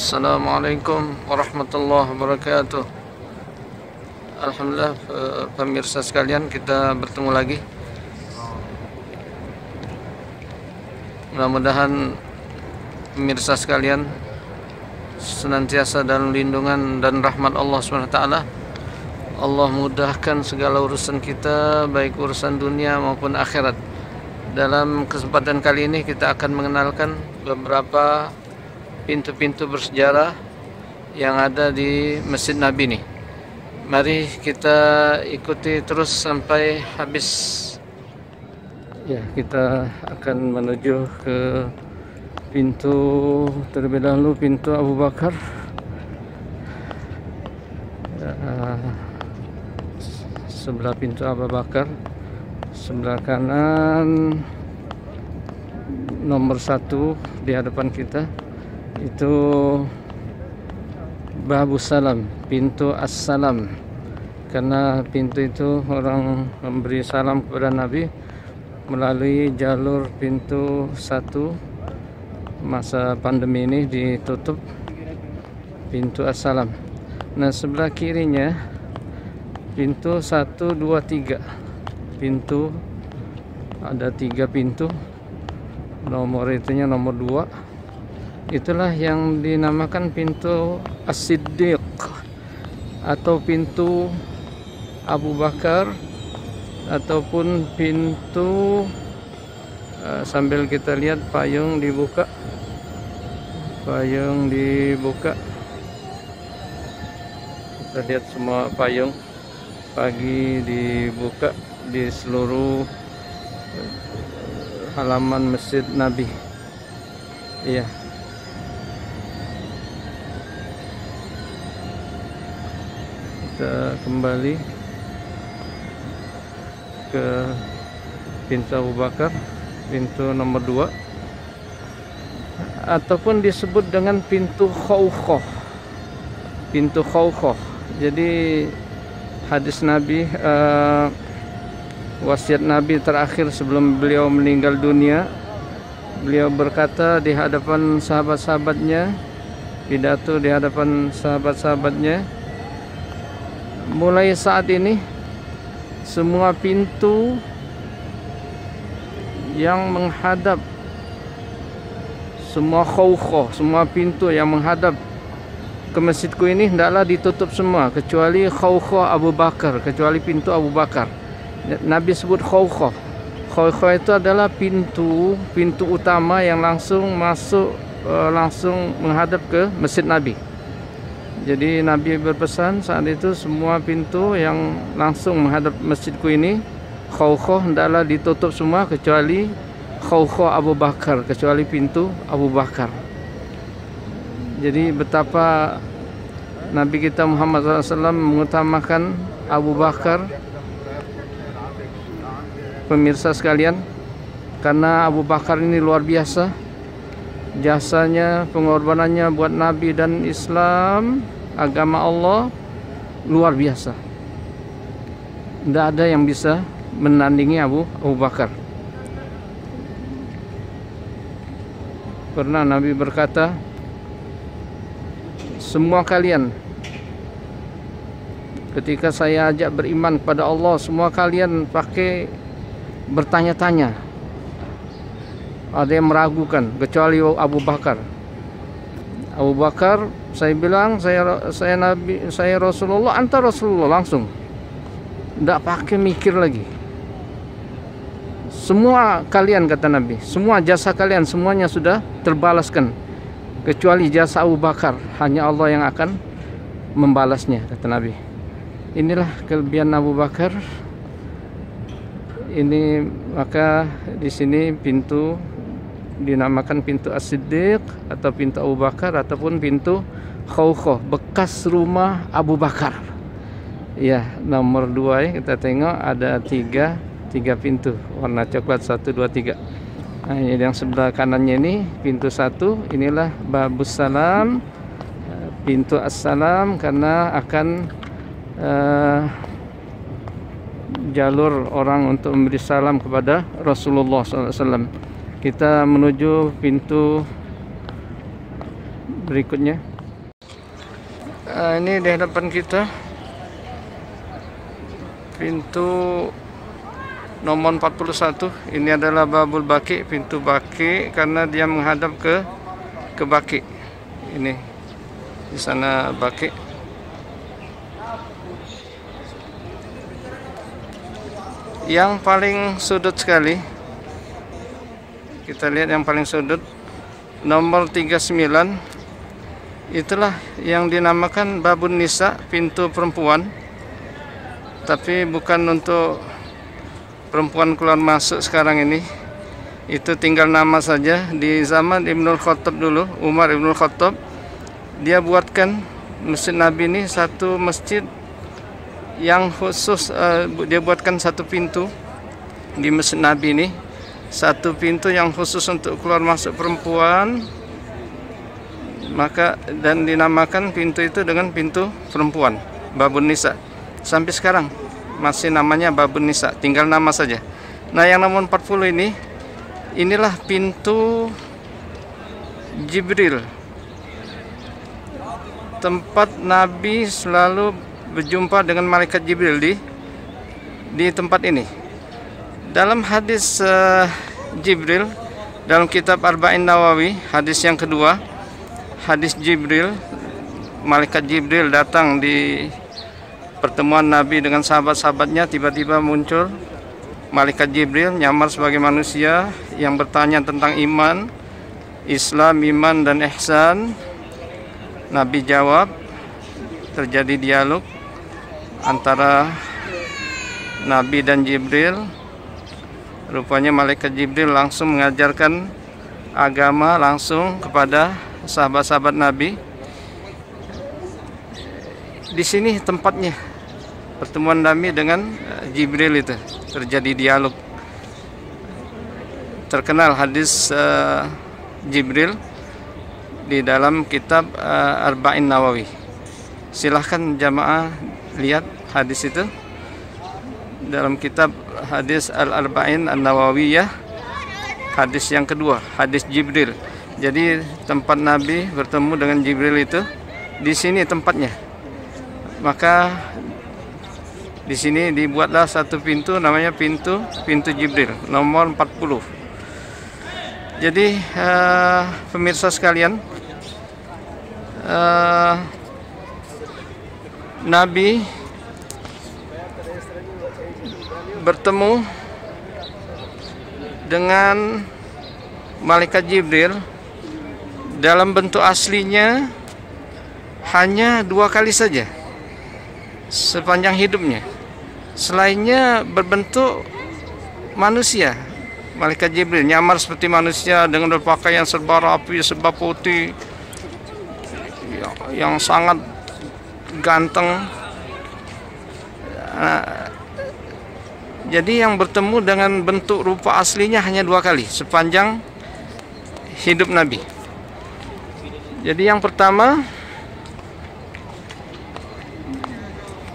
Assalamualaikum warahmatullahi wabarakatuh. Alhamdulillah, pemirsa sekalian, kita bertemu lagi. Mudah-mudahan pemirsa sekalian senantiasa dalam lindungan dan rahmat Allah SWT. Allah mudahkan segala urusan kita, baik urusan dunia maupun akhirat. Dalam kesempatan kali ini kita akan mengenalkan beberapa pintu-pintu bersejarah yang ada di Masjid Nabi ini. Mari kita ikuti terus sampai habis. Ya, kita akan menuju ke pintu terlebih dahulu, pintu Abu Bakar. Sebelah pintu Abu Bakar, sebelah kanan nomor 1 di hadapan kita itu Babus Salam, pintu Assalam, karena pintu itu orang memberi salam kepada Nabi melalui jalur pintu 1. Masa pandemi ini ditutup pintu Assalam. Nah, sebelah kirinya pintu 1, 2, 3. Pintu ada 3 pintu. Nomor itunya nomor 2. Itulah yang dinamakan pintu As-Siddiq atau pintu Abu Bakar, ataupun pintu sambil kita lihat payung dibuka. Kita lihat semua payung pagi dibuka di seluruh halaman Masjid Nabi. Iya. Kita kembali ke pintu Abu Bakar, pintu nomor 2, ataupun disebut dengan pintu Khawqah. Pintu Khawqah. Jadi hadis Nabi, wasiat Nabi terakhir sebelum beliau meninggal dunia, beliau berkata di hadapan sahabat-sahabatnya, pidato di hadapan sahabat-sahabatnya, mulai saat ini semua pintu yang menghadap, semua khawqah, semua pintu yang menghadap ke masjidku ini hendaklah ditutup semua, kecuali khawqah Abu Bakar, kecuali pintu Abu Bakar. Nabi sebut khawqah. Khawqah itu adalah pintu utama yang langsung masuk, langsung menghadap ke Masjid Nabi. Jadi Nabi berpesan saat itu semua pintu yang langsung menghadap masjidku ini, khawqah, hendaklah ditutup semua kecuali khawqah Abu Bakar, kecuali pintu Abu Bakar. Jadi betapa Nabi kita Muhammad SAW mengutamakan Abu Bakar, pemirsa sekalian, karena Abu Bakar ini luar biasa. Jasanya, pengorbanannya buat Nabi dan Islam, agama Allah, luar biasa. Tidak ada yang bisa menandingi Abu Bakar. Pernah Nabi berkata, semua kalian, ketika saya ajak beriman kepada Allah, semua kalian pakai bertanya-tanya, ada yang meragukan, kecuali Abu Bakar. Abu Bakar, saya bilang, saya Nabi, saya Rasulullah, anta Rasulullah, langsung, tidak pakai mikir lagi. Semua kalian, kata Nabi, semua jasa kalian semuanya sudah terbalaskan, kecuali jasa Abu Bakar, hanya Allah yang akan membalasnya, kata Nabi. Inilah kelebihan Abu Bakar. Ini maka di sini pintu dinamakan pintu As-Siddiq atau pintu Abu Bakar, ataupun pintu Khawqah, bekas rumah Abu Bakar. Ya, nomor 2 ya, kita tengok ada 3 pintu warna coklat, 1, 2, 3. Nah, ini yang sebelah kanannya ini pintu 1, inilah Babus Salam, pintu Assalam, karena akan jalur orang untuk memberi salam kepada Rasulullah SAW. Kita menuju pintu berikutnya. Ini di hadapan kita pintu nomor 41. Ini adalah Babul Baqi, pintu Baqi, karena dia menghadap ke Baqi. Ini di sana Baqi. Yang paling sudut sekali, kita lihat yang paling sudut nomor 39. Itulah yang dinamakan Babun Nisa, pintu perempuan, tapi bukan untuk perempuan keluar masuk sekarang ini. Itu tinggal nama saja. Di zaman Ibnul Khattab dulu, Umar Ibnul Khattab, dia buatkan Masjid Nabi ini satu masjid yang khusus. Dia buatkan satu pintu di Masjid Nabi ini, satu pintu yang khusus untuk keluar masuk perempuan. Maka dan dinamakan pintu itu dengan pintu perempuan, Babun Nisa. Sampai sekarang masih namanya Babun Nisa, tinggal nama saja. Nah, yang nomor 40 ini, inilah pintu Jibril, tempat Nabi selalu berjumpa dengan malaikat Jibril di tempat ini. Dalam hadis Jibril dalam kitab Arba'in Nawawi, hadis yang kedua, hadis Jibril, malaikat Jibril datang di pertemuan Nabi dengan sahabat-sahabatnya. Tiba-tiba muncul malaikat Jibril nyamar sebagai manusia yang bertanya tentang iman, Islam, iman dan ihsan. Nabi jawab, terjadi dialog antara Nabi dan Jibril. Rupanya malaikat Jibril langsung mengajarkan agama langsung kepada sahabat-sahabat Nabi. Di sini tempatnya pertemuan Nabi dengan Jibril, itu terjadi dialog. Terkenal hadis Jibril di dalam kitab Arba'in Nawawi. Silahkan jamaah lihat hadis itu dalam kitab hadis Al-Arba'in An-Nawawiyah, hadis yang kedua, hadis Jibril. Jadi tempat Nabi bertemu dengan Jibril itu di sini tempatnya. Maka di sini dibuatlah satu pintu, namanya pintu Jibril nomor 40. Jadi pemirsa sekalian, Nabi bertemu dengan malaikat Jibril dalam bentuk aslinya hanya 2 kali saja sepanjang hidupnya. Selainnya berbentuk manusia. Malaikat Jibril nyamar seperti manusia dengan berpakaian serba rapi, serba putih, yang sangat ganteng. Jadi yang bertemu dengan bentuk rupa aslinya hanya 2 kali sepanjang hidup Nabi. Jadi yang pertama,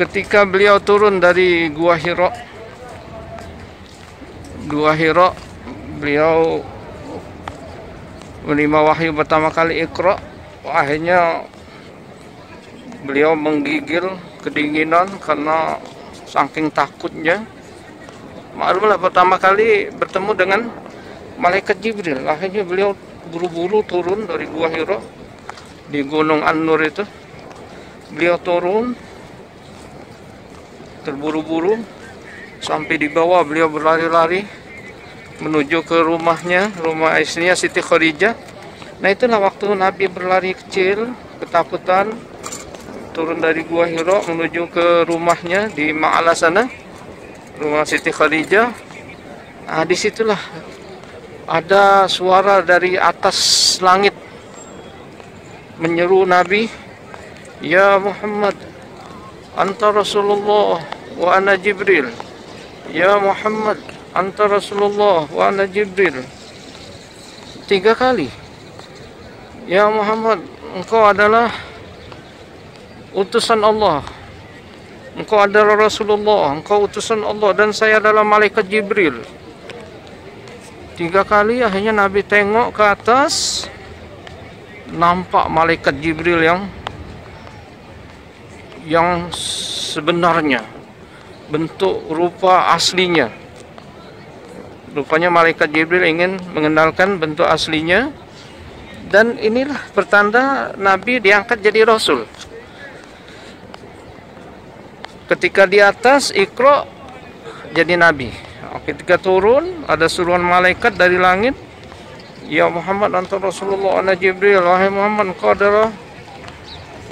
ketika beliau turun dari Gua Hira, beliau menerima wahyu pertama kali Iqra. Akhirnya beliau menggigil kedinginan karena saking takutnya. Maklumlah pertama kali bertemu dengan malaikat Jibril. Akhirnya beliau buru-buru turun dari Gua Hira di Gunung An-Nur itu. Beliau turun terburu-buru, sampai di bawah beliau berlari-lari menuju ke rumahnya, rumah istrinya Siti Khadijah. Nah, itulah waktu Nabi berlari kecil, ketakutan, turun dari Gua Hira menuju ke rumahnya di Ma'ala sana, rumah Siti Khadijah. Nah, disitulah ada suara dari atas langit menyeru Nabi, "Ya Muhammad, anta Rasulullah wa ana Jibril. Ya Muhammad, anta Rasulullah wa ana Jibril." 3 kali. Ya Muhammad, engkau adalah utusan Allah. Engkau adalah Rasulullah, engkau utusan Allah, dan saya adalah malaikat Jibril. 3 kali. Akhirnya Nabi tengok ke atas, nampak malaikat Jibril yang yang sebenarnya, bentuk rupa aslinya. Rupanya malaikat Jibril ingin mengenalkan bentuk aslinya, dan inilah pertanda Nabi diangkat jadi Rasul. Ketika di atas Iqra jadi Nabi, ketika turun ada suruhan malaikat dari langit, ya Muhammad anta Rasulullah ana Jibril, wahai Muhammad engkau adalah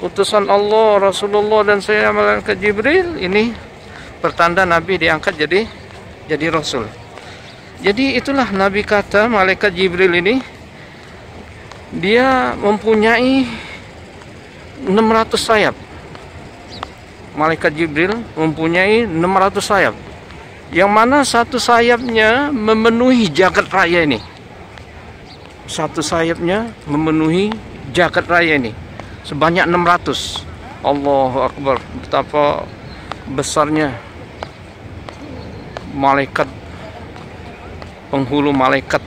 utusan Allah, Rasulullah, dan saya malaikat Jibril. Ini pertanda Nabi diangkat jadi Rasul. Jadi itulah Nabi kata malaikat Jibril ini, dia mempunyai 600 sayap. Malaikat Jibril mempunyai 600 sayap, yang mana satu sayapnya memenuhi jagat raya ini. Satu sayapnya memenuhi jagat raya ini sebanyak 600. Allahu Akbar, betapa besarnya malaikat, penghulu malaikat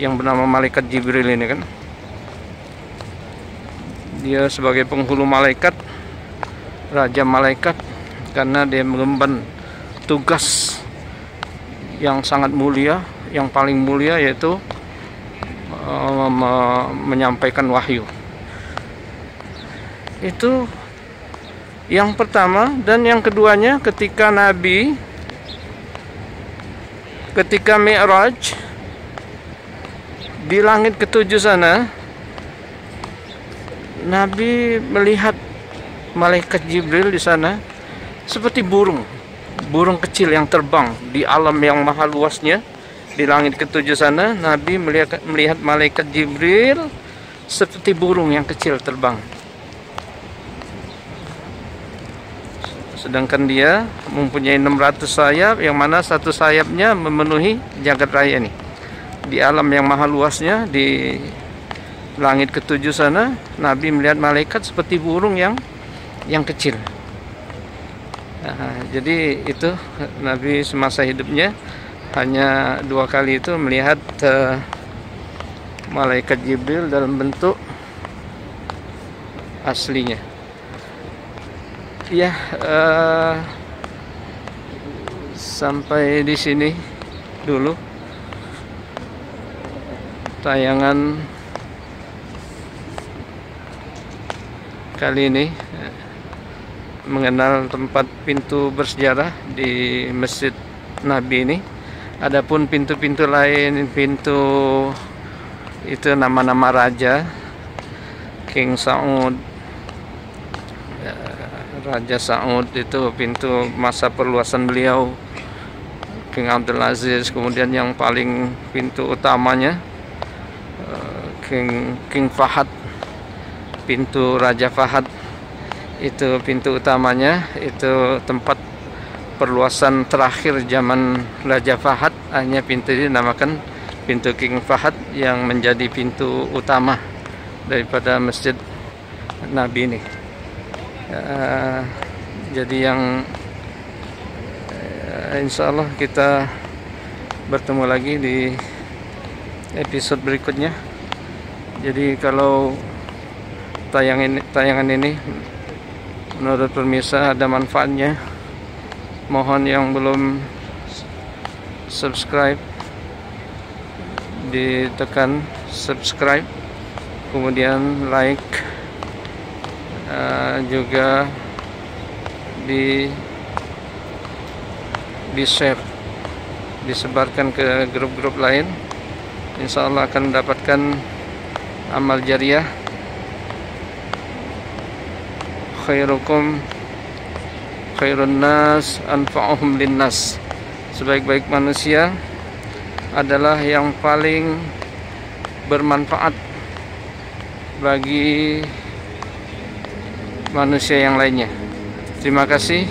yang bernama malaikat Jibril ini kan. Dia sebagai penghulu malaikat, raja malaikat, karena dia mengemban tugas yang sangat mulia, yang paling mulia, yaitu menyampaikan wahyu. Itu yang pertama. Dan yang keduanya, ketika Nabi ketika Mi'raj di langit ketujuh sana, Nabi melihat malaikat Jibril di sana seperti burung kecil yang terbang di alam yang maha luasnya. Di langit ketujuh sana Nabi melihat malaikat Jibril seperti burung yang kecil terbang. Sedangkan dia mempunyai 600 sayap, yang mana satu sayapnya memenuhi jagat raya ini. Di alam yang maha luasnya, di langit ketujuh sana, Nabi melihat malaikat seperti burung yang kecil. Nah, jadi itu Nabi semasa hidupnya hanya 2 kali itu melihat malaikat Jibril dalam bentuk aslinya. Ya, sampai di sini dulu tayangan kali ini mengenal tempat pintu bersejarah di Masjid Nabi ini. Adapun pintu-pintu lain, pintu itu nama-nama raja, King Saud, Raja Saud itu pintu masa perluasan beliau, King Abdul Aziz. Kemudian yang paling pintu utamanya King Fahad, pintu Raja Fahad, itu pintu utamanya, itu tempat perluasan terakhir zaman Raja Fahad. Hanya pintu ini dinamakan pintu King Fahad, yang menjadi pintu utama daripada Masjid Nabi ini. Jadi yang insya Allah kita bertemu lagi di episode berikutnya. Jadi kalau tayangan ini menurut pemirsa ada manfaatnya, mohon yang belum subscribe ditekan subscribe, kemudian like, juga di share, disebarkan ke grup-grup lain. Insya Allah akan mendapatkan amal jariah. Khairukum khairun nas anfa'uhum linnas. Sebaik-baik manusia adalah yang paling bermanfaat bagi manusia yang lainnya. Terima kasih.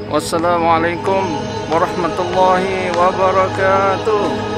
Wassalamualaikum warahmatullahi wabarakatuh.